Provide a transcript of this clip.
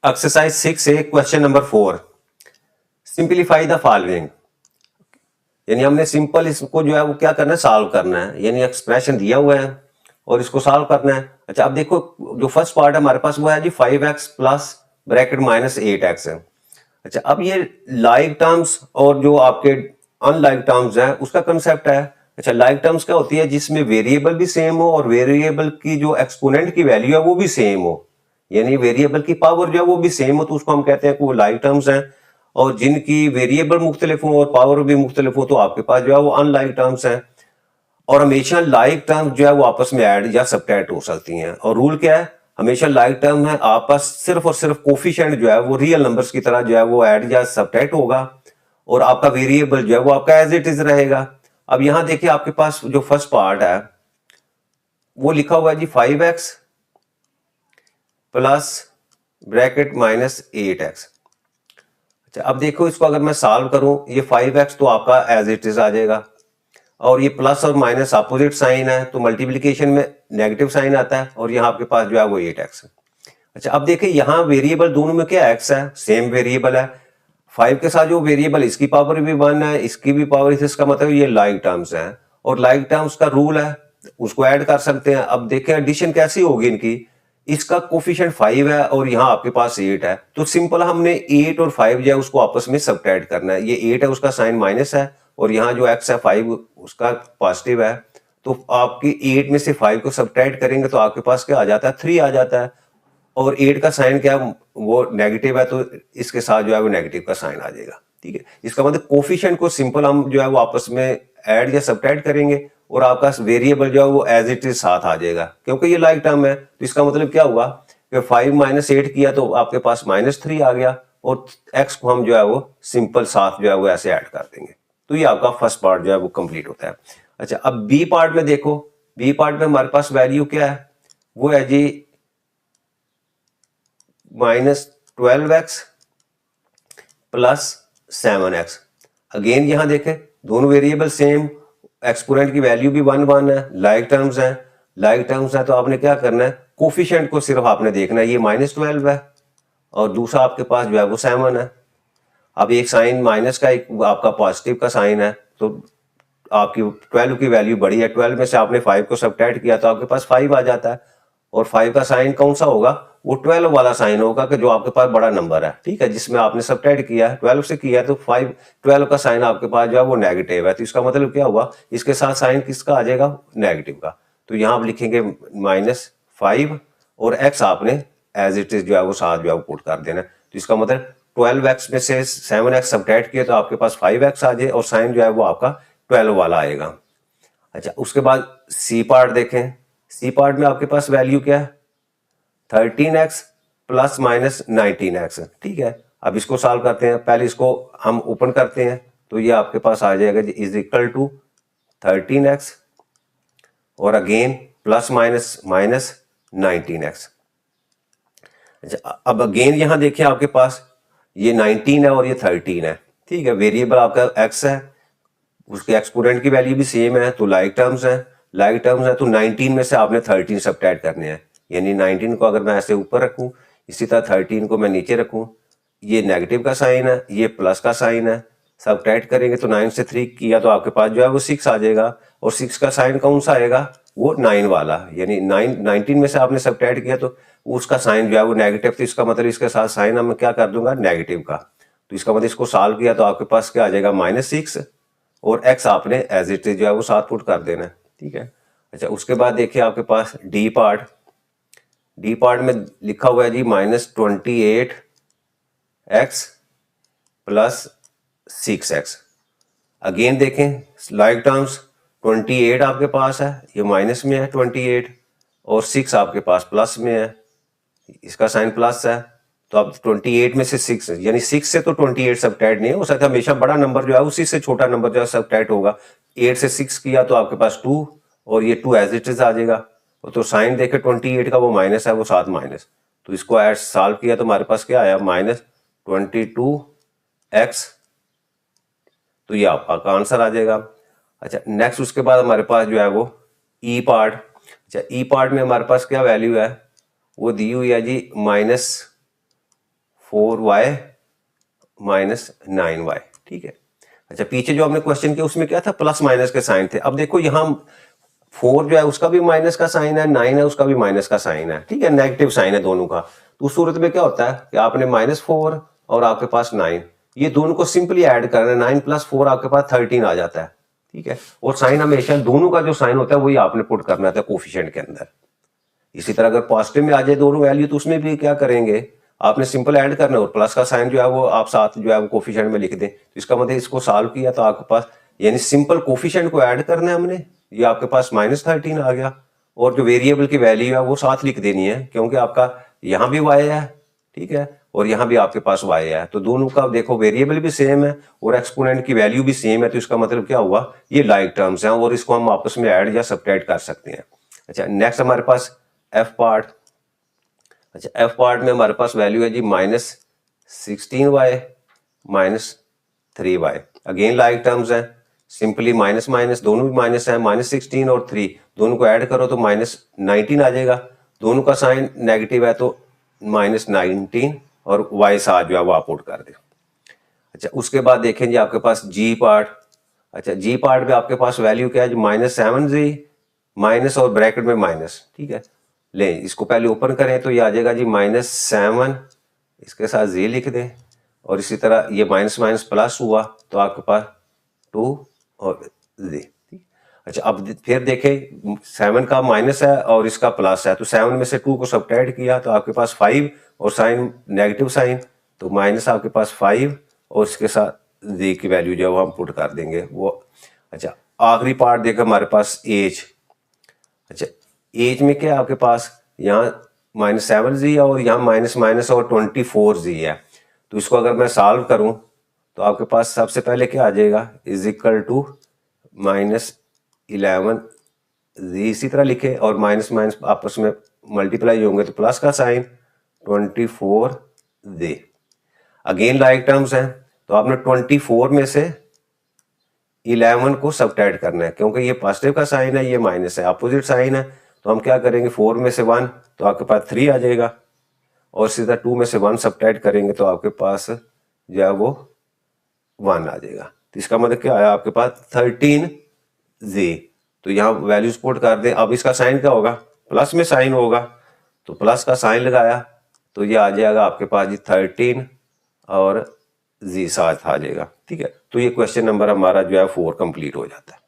Exercise 6 है, question number 4। Simplify the following. यानी हमने सिंपल इसको जो है वो क्या करना है, सॉल्व करना है। यानी एक्सप्रेशन दिया हुआ है और इसको सॉल्व करना है। अच्छा, अब देखो जो फर्स्ट पार्ट है हमारे पास वो है जी 5x plus bracket minus 8x है। अच्छा, अब ये लाइक टर्म्स और जो आपके अनलाइक टर्म्स हैं उसका कंसेप्ट है। अच्छा, लाइक टर्म्स क्या होती है, जिसमें वेरिएबल भी सेम हो और वेरिएबल की जो एक्सपोनेंट की वैल्यू है वो भी सेम हो, यानी वेरिएबल की पावर जो है वो भी सेम हो, तो उसको हम कहते हैं कि वो लाइक टर्म्स हैं। और जिनकी वेरिएबल मुख्तलिफ हो और पावर भी मुख्तलिफ हो तो आपके पास जो है वो अनलाइक टर्म्स हैं। और हमेशा लाइक टर्म्स जो है वो आपस में ऐड या सबट्रैक्ट हो सकती हैं। और रूल क्या है, हमेशा लाइक टर्म है आपस सिर्फ और सिर्फ कोफिशिएंट जो है वो रियल नंबर्स की तरह जो है वो ऐड या सबट्रैक्ट होगा और आपका वेरिएबल जो है वो आपका एज इट इज रहेगा। अब यहां देखिए आपके पास जो फर्स्ट पार्ट है वो लिखा हुआ है जी 5x plus bracket minus 8x। अच्छा, अब देखो इसको अगर मैं सॉल्व करूं, ये 5x तो आपका एज इट इज आ जाएगा और ये प्लस और माइनस अपोजिट साइन है तो मल्टीप्लिकेशन में नेगेटिव साइन आता है और यहाँ आपके पास जो है वो 8x है। अच्छा, अब देखिए यहाँ वेरिएबल दोनों में क्या x है, सेम वेरिएबल है। 5 के साथ जो वेरिएबल इसकी पावर भी 1 है, इसकी भी पावर, इसका मतलब ये लाइक टर्म्स है और लाइक टर्म्स का रूल है उसको ऐड कर सकते हैं। अब देखें एडिशन कैसी होगी इनकी, इसका कोफिशिएंट 5 है और यहाँ आपके पास 8 है तो सिंपल हमने 8 और 5 जो है उसको आपस में सबट्रैक्ट करना है। ये 8 है उसका साइन माइनस है और यहाँ जो x है 5 उसका पॉजिटिव है, तो आपकी 8 में से 5 को सबट्रैक्ट करेंगे तो आपके पास क्या आ जाता है, 3 आ जाता है। और 8 का साइन क्या है, वो नेगेटिव है तो इसके साथ जो है वो नेगेटिव का साइन आ जाएगा। ठीक है, इसका मतलब कोफिशिएंट को सिंपल हम जो है वो आपस में ऐड या सबट्रैक्ट करेंगे और आपका वेरिएबल जो है वो एज इट इज साथ आ जाएगा क्योंकि ये लाइक टर्म है। तो इसका मतलब क्या हुआ कि 5 माइनस 8 किया तो आपके पास -3 आ गया और x को हम जो है वो सिंपल साथ जो है वो ऐसे ऐड कर देंगे। तो ये आपका फर्स्ट पार्ट जो है वो कंप्लीट होता है। अच्छा, अब बी पार्ट में देखो, बी पार्ट में हमारे पास वैल्यू क्या है, वो है जी -12x प्लस 7x। अगेन यहां देखें दोनों वेरिएबल सेम, एक्सपोनेंट की वैल्यू भी 1 है, लाइक टर्म्स हैं। लाइक टर्म्स है तो आपने क्या करना है, कोफिशिएंट को सिर्फ आपने देखना है, ये -12 है और दूसरा आपके पास जो है वो 7 है। अब एक साइन माइनस का एक आपका पॉजिटिव का साइन है तो आपकी 12 की वैल्यू बड़ी है, 12 में से आपने 5 को सबट्रैक्ट किया तो आपके पास 5 आ जाता है और 5 का साइन कौन सा होगा, वो 12 वाला साइन होगा कि जो आपके पास बड़ा नंबर है। ठीक है, जिसमें आपने सबट्रैक्ट किया है 12 से किया है तो 12 का साइन आपके पास जो है वो नेगेटिव है। तो इसका मतलब क्या हुआ, इसके साथ साइन किसका आ जाएगा, नेगेटिव का। तो यहाँ आप लिखेंगे -5 और एक्स आपने एज इट इज जो है वो साथ जो है पुट कर देना। तो इसका मतलब 12x में से 7x सबट्रैक्ट किया तो आपके पास 5x आ जाए और साइन जो है वो आपका 12 वाला आएगा। अच्छा, उसके बाद सी पार्ट देखें, सी पार्ट में आपके पास वैल्यू क्या है, 13x प्लस माइनस 19x। ठीक है, अब इसको सॉल्व करते हैं, पहले इसको हम ओपन करते हैं तो ये आपके पास आ जाएगा जी इज इक्वल टू 13x और again plus minus minus 19x। अच्छा, अब अगेन यहां देखिए आपके पास ये 19 है और ये 13 है। ठीक है, वेरिएबल आपका x है, उसके एक्सपोनेंट की वैल्यू भी सेम है तो लाइक टर्म्स है, लाइक टर्म्स है तो 19 में से आपने 13 सबट्रैक्ट करने हैं। यानी 19 को अगर मैं ऐसे ऊपर रखूं, इसी तरह 13 को मैं नीचे रखूं, ये नेगेटिव का साइन है, ये प्लस का साइन है, सबट्रैक्ट करेंगे तो 9 से 3 किया तो आपके पास जो है वो 6 आ जाएगा और 6 का साइन कौन सा आएगा, वो 9 वाला। यानी 19 में से आपने सबट्रैक्ट किया तो उसका साइन जो है वो नेगेटिव, तो इसका मतलब इसके साथ साइन हम क्या कर दूंगा, नेगेटिव का। तो इसका मतलब इसको सॉल्व किया तो आपके पास क्या आ जाएगा, -6 और x आपने एज इट इज जो है वो साथ पुट कर देना है। ठीक है, अच्छा उसके बाद देखिए आपके पास डी पार्ट, डी पार्ट में लिखा हुआ है जी -28x प्लस 6x। अगेन देखें लाइक टर्म्स, 28 आपके पास है, ये माइनस में है 28 और 6 आपके पास प्लस में है, इसका साइन प्लस है। तो अब 28 में से 6 यानी 6 से तो 28 सबट्रैक्ट नहीं हो सकता, हमेशा बड़ा नंबर जो है उसी से छोटा नंबर जो है सबट्रैक्ट होगा। 8 से 6 किया तो आपके पास 2 और ये 2 एज इट इज आ जाएगा। तो साइन देखे 28 का वो माइनस है, वो साथ माइनस, तो इसको ऐड सॉल्व किया तो हमारे पास क्या आया, -22x। तो ये आपका आंसर आ जाएगा। अच्छा नेक्स्ट उसके बाद हमारे पास जो है वो ई पार्ट। अच्छा ई पार्ट में हमारे पास क्या वैल्यू है, वो दी हुई है जी 4y माइनस 9y, ठीक है। अच्छा, पीछे जो हमने क्वेश्चन किया उसमें क्या था, प्लस माइनस के साइन थे। अब देखो यहाँ 4 जो है उसका भी माइनस का साइन है, 9 है उसका भी माइनस का साइन है, ठीक है, नेगेटिव साइन है दोनों का। तो उस सूरत में क्या होता है कि आपने -4 और आपके पास 9, ये दोनों को सिंपली ऐड करना है, 9 + 4 आपके पास 13 आ जाता है, ठीक है। और साइन हमेशा दोनों का जो साइन होता है वही आपने पुट करना था कोफिशिएंट के अंदर। इसी तरह अगर पॉजिटिव में आ जाए दोनों वैल्यू तो उसमें भी क्या करेंगे, आपने सिंपल ऐड करना है और प्लस का साइन जो है वो आप साथ जो है वो कोफिशिएंट में लिख दें। तो इसका मतलब इसको सॉल्व किया तो आपके पास यानी सिंपल कोफिशिएंट को ऐड करना है हमने, ये आपके पास -13 आ गया। और जो वेरिएबल की वैल्यू है वो साथ लिख देनी है, क्योंकि आपका यहाँ भी y है, ठीक है, और यहाँ भी आपके पास y है। तो दोनों का देखो वेरिएबल भी सेम है और एक्सपोनेंट की वैल्यू भी सेम है, तो इसका मतलब क्या हुआ, ये लाइक टर्म्स हैं और इसको हम आपस में ऐड या सब्ट्रैक्ट कर सकते हैं। अच्छा, नेक्स्ट हमारे पास एफ पार्ट। अच्छा, एफ पार्ट में हमारे पास वैल्यू है जी -16y minus 3y। Again like terms है, सिंपली माइनस माइनस दोनों भी माइनस है, -16 और 3 दोनों को ऐड करो तो -19 आ जाएगा। दोनों का साइन नेगेटिव है तो -19 और y साथ जो है वो आप पुट कर दे। अच्छा, उसके बाद देखें जी आपके पास जी पार्ट। अच्छा, जी पार्ट में आपके पास वैल्यू क्या है जी -7z माइनस और ब्रैकेट में माइनस, ठीक है। ले इसको पहले ओपन करें तो ये आ जाएगा जी -7, इसके साथ z लिख दें, और इसी तरह ये माइनस माइनस प्लस हुआ तो आपके पास 2 और z। अच्छा, अब फिर देखें 7 का माइनस है और इसका प्लस है, तो 7 में से 2 को सब्ट्रैक्ट किया तो आपके पास 5 और साइन नेगेटिव साइन, तो माइनस आपके पास 5 और इसके साथ z की वैल्यू जो है वो हम पुट कर देंगे वो। अच्छा, आखिरी पार्ट देखो हमारे पास एज। अच्छा, एज में क्या है आपके पास, यहाँ -7z है और यहाँ माइनस माइनस और 24z है। तो इसको अगर मैं सॉल्व करूँ तो आपके पास सबसे पहले क्या आ जाएगा, = -11z। इसी तरह लिखे और माइनस माइनस आपस में मल्टीप्लाई होंगे तो प्लस का sign 24z। Again like terms हैं, तो आपने 24 में से 11 को सब्ट्रैक्ट करना है, क्योंकि ये पॉजिटिव का साइन है ये माइनस है, अपोजिट साइन है। तो हम क्या करेंगे, 4 में से 1 तो आपके पास 3 आ जाएगा, और सीधा 2 में से 1 सब्ट्रैक्ट करेंगे तो आपके पास जो है वो 1 आ जाएगा। तो इसका मतलब क्या आया आपके पास 13z। तो यहाँ वैल्यूज पुट कर दें। अब इसका साइन क्या होगा, प्लस में साइन होगा, तो प्लस का साइन लगाया तो ये आ जाएगा आपके पास जी 13 और z साथ आ जाएगा, ठीक है। तो ये क्वेश्चन नंबर हमारा जो है 4 कंप्लीट हो जाता है।